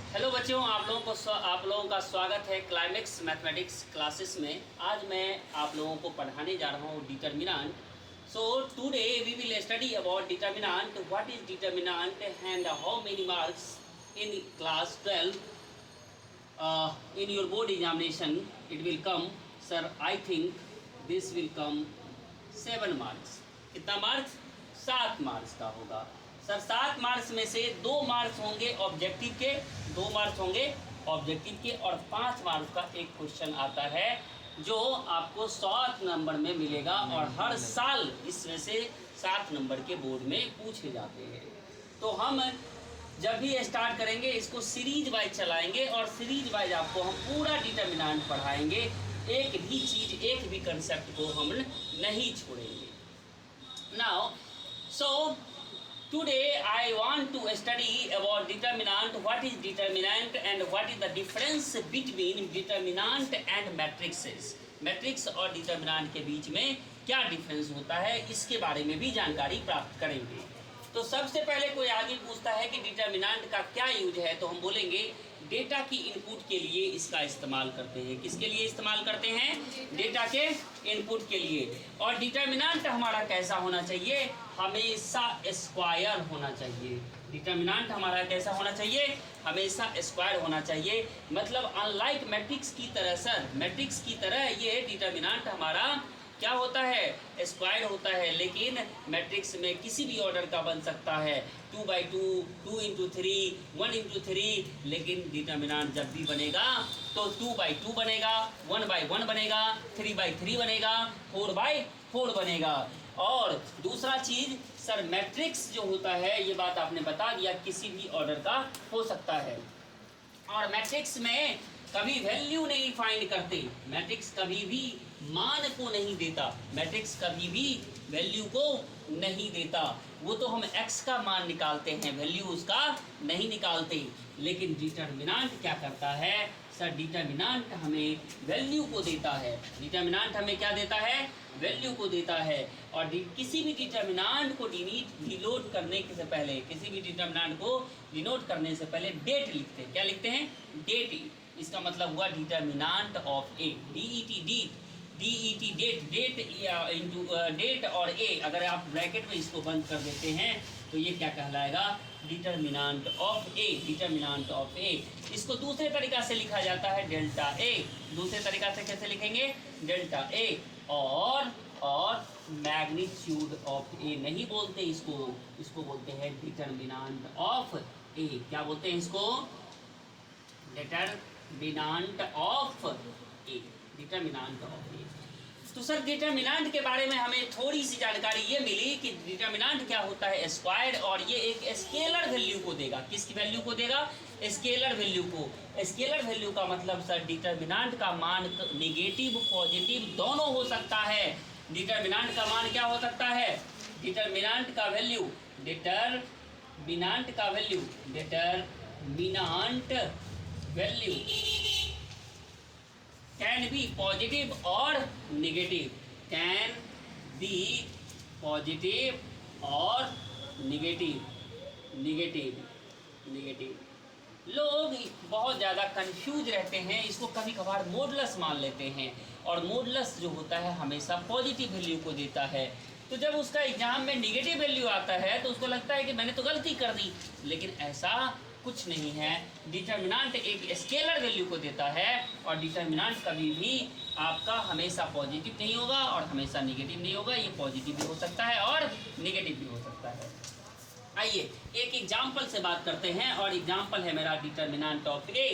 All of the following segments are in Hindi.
हेलो बच्चों, आप लोगों का स्वागत है क्लाइमेक्स मैथमेटिक्स क्लासेस में। आज मैं आप लोगों को पढ़ाने जा रहा हूँ determinant. So today we will study about determinant, what is determinant and how many marks in class 12 in your board examination it will come. Sir, I think this will come 7 marks. कितना मार्क्स? 7 मार्क्स का होगा। सर 7 मार्क्स में से 2 मार्क्स होंगे ऑब्जेक्टिव के, 2 मार्क्स होंगे ऑब्जेक्टिव के और 5 मार्क्स का एक क्वेश्चन आता है जो आपको 7 नंबर में मिलेगा और हर साल इसमें से 7 नंबर के बोर्ड में पूछे जाते हैं। तो हम जब भी स्टार्ट करेंगे इसको सीरीज वाइज चलाएंगे और सीरीज वाइज आपको हम पूरा डिटर्मिनेंट पढ़ाएंगे। एक भी चीज, एक भी कंसेप्ट को हम नहीं छोड़ेंगे। Now so today I want to study about determinant, what is determinant and what is the difference between determinant and matrices. Matrix और डिटर्मिनेंट के बीच में क्या डिफरेंस होता है, इसके बारे में भी जानकारी प्राप्त करेंगे। तो सबसे पहले कोई आगे पूछता है कि डिटर्मिनेंट का क्या यूज है, तो हम बोलेंगे डेटा की इनपुट के लिए इसका इस्तेमाल करते हैं। किसके लिए इस्तेमाल करते हैं? डेटा के इनपुट के लिए। और डिटर्मिनेंट हमारा कैसा होना चाहिए? हमेशा स्क्वायर होना चाहिए। डिटर्मिनेंट हमारा कैसा होना चाहिए? हमेशा स्क्वायर होना चाहिए। मतलब अनलाइक मैट्रिक्स की तरह, सर मैट्रिक्स की तरह ये डिटर्मिनेंट हमारा क्या होता है? स्क्वायर होता है। लेकिन मैट्रिक्स में किसी भी ऑर्डर का बन सकता है, 2/2, 2×3, 1×3। लेकिन डिटर्मिनेंट जब भी बनेगा तो 2/2 बनेगा, 1/1 बनेगा, 3/3 बनेगा, 4/4 बनेगा। और दूसरा चीज, सर मैट्रिक्स जो होता है, ये बात आपने बता दिया, किसी भी ऑर्डर का हो सकता है। और मैट्रिक्स में कभी वैल्यू नहीं फाइंड करते, मैट्रिक्स कभी भी मान को नहीं देता, मैट्रिक्स कभी भी वैल्यू को नहीं देता। वो तो हम x का मान निकालते हैं, वैल्यू उसका नहीं निकालते। लेकिन डिटर्मिनेंट क्या करता है? सर डिटर्मिनेंट हमें वैल्यू को देता है। डिटर्मिनेंट हमें क्या देता है? वैल्यू को देता है। और किसी भी डिटर्मिनेंट को डिनोट करने से पहले, किसी भी डिटर्मिनेंट को डिनोट करने से पहले डेट लिखते हैं। क्या लिखते हैं? डेट। इसका मतलब हुआ determinant of a, DET det into det और ए। अगर आप ब्रैकेट में इसको बंद कर देते हैं तो ये क्या कहलाएगा? Determinant of A, determinant of A. इसको दूसरे तरीका से लिखा जाता है डेल्टा ए। दूसरे तरीका से कैसे लिखेंगे? Delta A. और मैग्नीट्यूड ऑफ ए नहीं बोलते इसको, इसको बोलते हैं डिटर्मिनेंट ऑफ ए। क्या बोलते हैं इसको? Determinant of A, determinant of A. तो सर डिटर्मिनेंट के बारे में हमें थोड़ी सी जानकारी ये मिली कि डिटर्मिनेंट क्या होता है? स्क्वायर। और ये एक स्केलर वैल्यू को देगा। किसकी वैल्यू को देगा? स्केलर वैल्यू को। स्केलर वैल्यू का मतलब सर डिटर्मिनेंट का मान नेगेटिव पॉजिटिव दोनों हो सकता है। डिटर्मिनेंट का मान क्या हो सकता है? डिटर्मिनेंट का वैल्यू, डिटर्मिनेंट का value, determinant value can be positive और नेगेटिव, कैन बी पॉजिटिव और नेगेटिव। लोग बहुत ज़्यादा कंफ्यूज रहते हैं, इसको कभी कभार मॉडुलस मान लेते हैं। और मॉडुलस जो होता है हमेशा पॉजिटिव वैल्यू को देता है। तो जब उसका एग्जाम में नेगेटिव वैल्यू आता है तो उसको लगता है कि मैंने तो गलती कर दी। लेकिन ऐसा कुछ नहीं है। डिटर्मिनेंट एक स्केलर वैल्यू को देता है और डिटर्मिनेंट कभी भी आपका हमेशा पॉजिटिव नहीं होगा और हमेशा नेगेटिव नहीं होगा। ये पॉजिटिव भी हो सकता है और नेगेटिव भी हो सकता है। आइए एक एग्जाम्पल से बात करते हैं और एग्जाम्पल है मेरा determinant of A.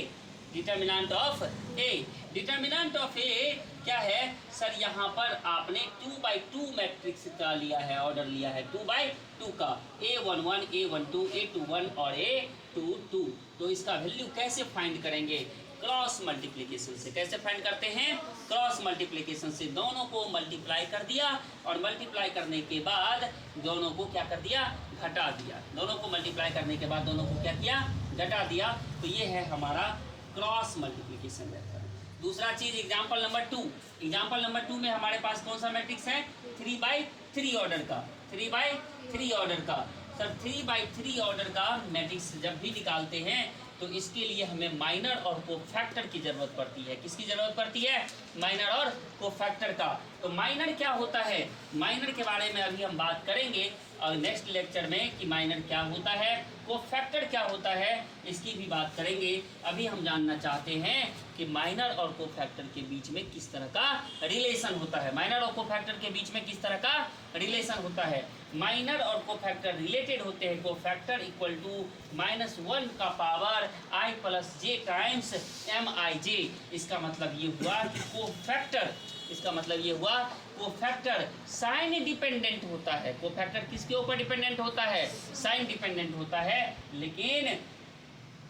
Determinant of A, determinant of A क्या है? सर यहाँ पर आपने 2/2 मैट्रिक्स का लिया है, ऑर्डर लिया है 2/2 का, A11, A12, A21 और A22। तो इसका वैल्यू कैसे फाइंड करेंगे? क्रॉस मल्टीप्लिकेशन से। कैसे फाइंड करते हैं? क्रॉस मल्टीप्लिकेशन से। दोनों को मल्टीप्लाई कर दिया और मल्टीप्लाई करने के बाद दोनों को क्या कर दिया? घटा दिया। दोनों को मल्टीप्लाई करने के बाद दोनों को क्या किया? घटा दिया। तो ये है हमारा क्रॉस मल्टीप्लिकेशन मेथड। दूसरा चीज एग्जाम्पल नंबर 2। एग्जाम्पल नंबर 2 में हमारे पास कौन सा मैट्रिक्स है? 3/3 ऑर्डर का, 3/3 ऑर्डर का। सर 3/3 ऑर्डर का मैट्रिक्स जब भी निकालते हैं तो इसके लिए हमें माइनर और कोफैक्टर की ज़रूरत पड़ती है। किसकी ज़रूरत पड़ती है? माइनर और कोफैक्टर का। तो माइनर क्या होता है, माइनर के बारे में अभी हम बात करेंगे और नेक्स्ट लेक्चर में कि माइनर क्या होता है, कोफैक्टर क्या होता है, इसकी भी बात करेंगे। अभी हम जानना चाहते हैं कि माइनर और कोफैक्टर के बीच में किस तरह का रिलेशन होता है। माइनर और कोफैक्टर के बीच में किस तरह का रिलेशन होता है। माइनर और कोफैक्टर रिलेटेड होते हैं। कोफैक्टर इक्वल टू -1 का power i plus J times MIJ। इसका मतलब ये हुआ कि कोफैक्टर, इसका मतलब ये हुआ कोफैक्टर साइन डिपेंडेंट होता है। कोफैक्टर किसके ऊपर डिपेंडेंट होता है? साइन डिपेंडेंट होता है। लेकिन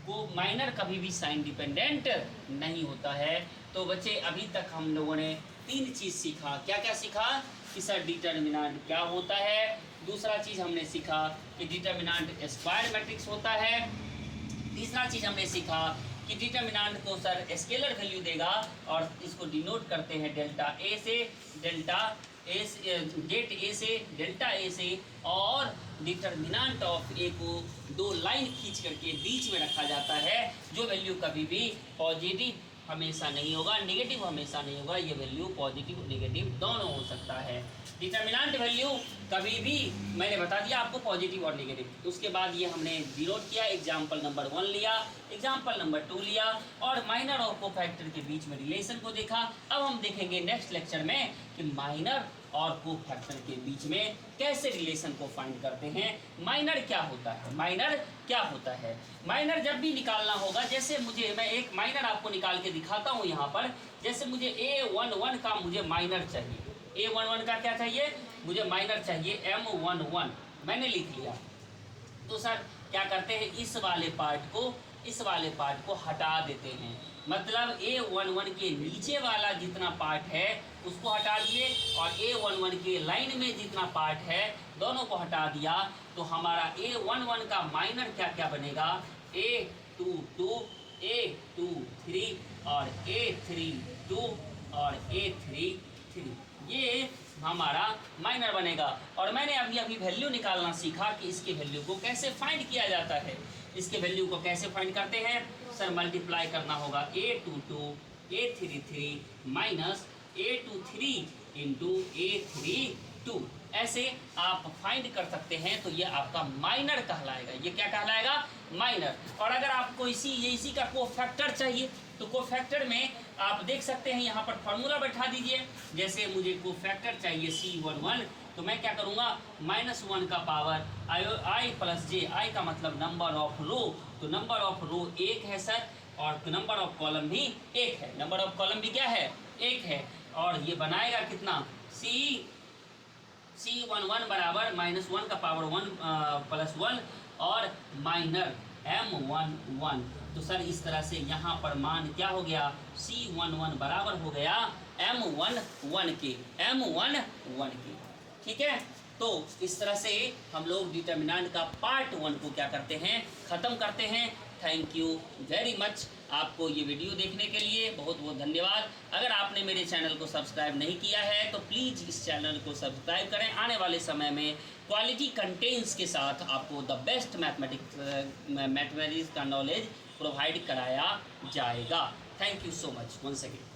को माइनर कभी भी साइन डिपेंडेंट नहीं होता है। तो बच्चे अभी तक हम लोगों ने 3 चीज़ सीखा। क्या क्या सीखा? कि सर डिटर्मिनेंट क्या होता है। दूसरा चीज़ हमने सीखा कि डिटर्मिनेंट स्क्वायर मैट्रिक्स होता है। तीसरा चीज़ हमने सीखा कि डिटर्मिनेंट को सर स्केलर वैल्यू देगा और इसको डिनोट करते हैं डेल्टा ए से, डेल्टा ए से, गेट ए से, डेल्टा ए से। और डिटर्मिनेंट ऑफ ए को 2 लाइन खींच करके बीच में रखा जाता है, जो वैल्यू कभी भी पॉजिटिव हमेशा नहीं होगा, नेगेटिव हमेशा नहीं होगा। ये वैल्यू पॉजिटिव नेगेटिव दोनों हो सकता है। डिटर्मिनेंट वैल्यू कभी भी, मैंने बता दिया आपको, पॉजिटिव और नेगेटिव। उसके बाद ये हमने डिनोट किया, एग्जाम्पल नंबर 1 लिया, एग्जाम्पल नंबर 2 लिया और माइनर और कोफैक्टर के बीच में रिलेशन को देखा। अब हम देखेंगे नेक्स्ट लेक्चर में कि माइनर और कोफैक्टर के बीच में कैसे रिलेशन को फाइंड करते हैं। माइनर क्या होता है, माइनर क्या होता है। माइनर जब भी निकालना होगा, जैसे मैं एक माइनर आपको निकाल के दिखाता हूँ यहाँ पर। जैसे मुझे A11 का मुझे माइनर चाहिए, A11 का क्या चाहिए? मुझे माइनर चाहिए M11, मैंने लिख लिया। तो सर क्या करते हैं, इस वाले पार्ट को हटा देते हैं। मतलब A11 के नीचे वाला जितना पार्ट है उसको हटा दिए और A11 के लाइन में जितना पार्ट है दोनों को हटा दिया। तो हमारा A11 का माइनर क्या क्या बनेगा? A22, A23 और A32 और A33, ये हमारा माइनर बनेगा। और मैंने अभी वैल्यू निकालना सीखा कि इसके वैल्यू को कैसे फाइंड किया जाता है। इसके वैल्यू को कैसे फाइंड करते हैं? सर मल्टीप्लाई करना होगा A22 A33 minus A23 into A32। ऐसे आप फाइंड कर सकते हैं। तो ये आपका माइनर कहलाएगा। ये क्या कहलाएगा? माइनर। और अगर आपको इसी का कोफैक्टर चाहिए तो कोफैक्टर में आप देख सकते हैं, यहाँ पर फॉर्मूला बैठा दीजिए। जैसे मुझे कोफैक्टर चाहिए C11, तो मैं क्या करूँगा, -1 का पावर i प्लस जे, आई का मतलब नंबर ऑफ रो, तो नंबर ऑफ रो 1 है सर, और नंबर ऑफ कॉलम भी 1 है। नंबर ऑफ कॉलम भी क्या है? 1 है। और ये बनाएगा कितना? C11 बराबर -1 का पावर 1 प्लस 1 और माइनर M11। तो सर इस तरह से यहाँ पर मान क्या हो गया? C11 बराबर हो गया M11 के। ठीक है। तो इस तरह से हम लोग डिटर्मिनेंट का पार्ट 1 को क्या करते हैं, ख़त्म करते हैं। Thank you very much. आपको ये वीडियो देखने के लिए बहुत बहुत धन्यवाद। अगर आपने मेरे चैनल को सब्सक्राइब नहीं किया है तो प्लीज़ इस चैनल को सब्सक्राइब करें। आने वाले समय में क्वालिटी कंटेंट्स के साथ आपको द बेस्ट मैथमेटिक्स का नॉलेज प्रोवाइड कराया जाएगा। Thank you so much once again.